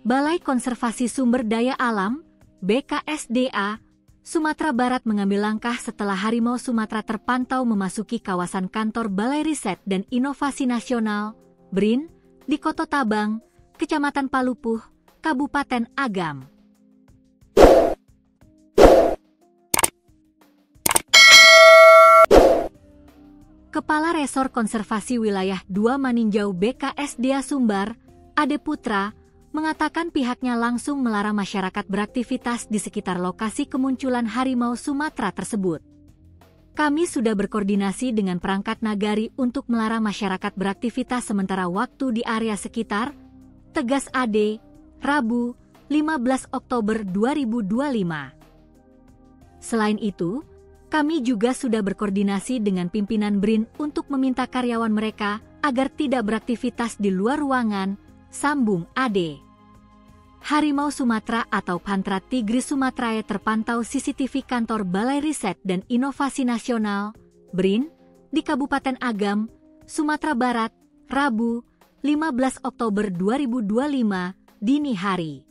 Balai Konservasi Sumber Daya Alam, BKSDA, Sumatera Barat mengambil langkah setelah harimau Sumatera terpantau memasuki kawasan kantor Balai Riset dan Inovasi Nasional, BRIN, di Koto Tabang, Kecamatan Palupuh, Kabupaten Agam. Kepala Resor Konservasi Wilayah 2 Maninjau BKSDA Sumbar, Ade Putra, mengatakan pihaknya langsung melarang masyarakat beraktivitas di sekitar lokasi kemunculan harimau Sumatera tersebut. Kami sudah berkoordinasi dengan perangkat nagari untuk melarang masyarakat beraktivitas sementara waktu di area sekitar, tegas Ade, Rabu, 15 Oktober 2025. Selain itu, kami juga sudah berkoordinasi dengan pimpinan BRIN untuk meminta karyawan mereka agar tidak beraktivitas di luar ruangan, sambung Ade. Harimau Sumatera atau Panthera tigris sumatrae terpantau CCTV kantor Balai Riset dan Inovasi Nasional, BRIN, di Kabupaten Agam, Sumatera Barat, Rabu, 15 Oktober 2025, dini hari.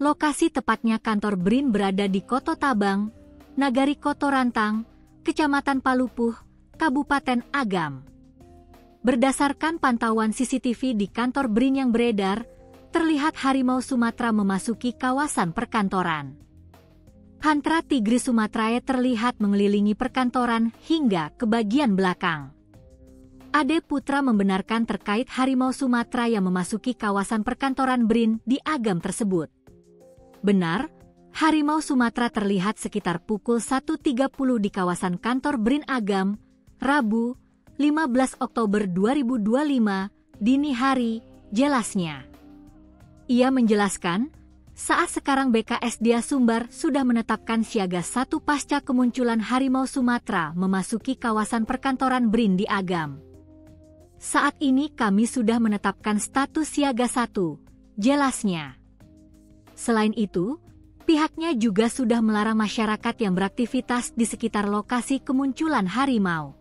Lokasi tepatnya kantor BRIN berada di Koto Tabang, Nagari Koto Rantang, Kecamatan Palupuh, Kabupaten Agam. Berdasarkan pantauan CCTV di kantor BRIN yang beredar, terlihat harimau Sumatera memasuki kawasan perkantoran. Panthera tigris sumatrae terlihat mengelilingi perkantoran hingga ke bagian belakang. Ade Putra membenarkan terkait harimau Sumatera yang memasuki kawasan perkantoran BRIN di Agam tersebut. Benar, harimau Sumatera terlihat sekitar pukul 1.30 di kawasan kantor BRIN Agam, Rabu, 15 Oktober 2025, dini hari, jelasnya. Ia menjelaskan, saat sekarang BKSDA Sumbar sudah menetapkan siaga 1 pasca kemunculan harimau Sumatera memasuki kawasan perkantoran BRIN di Agam. Saat ini kami sudah menetapkan status siaga 1, jelasnya. Selain itu, pihaknya juga sudah melarang masyarakat yang beraktivitas di sekitar lokasi kemunculan harimau.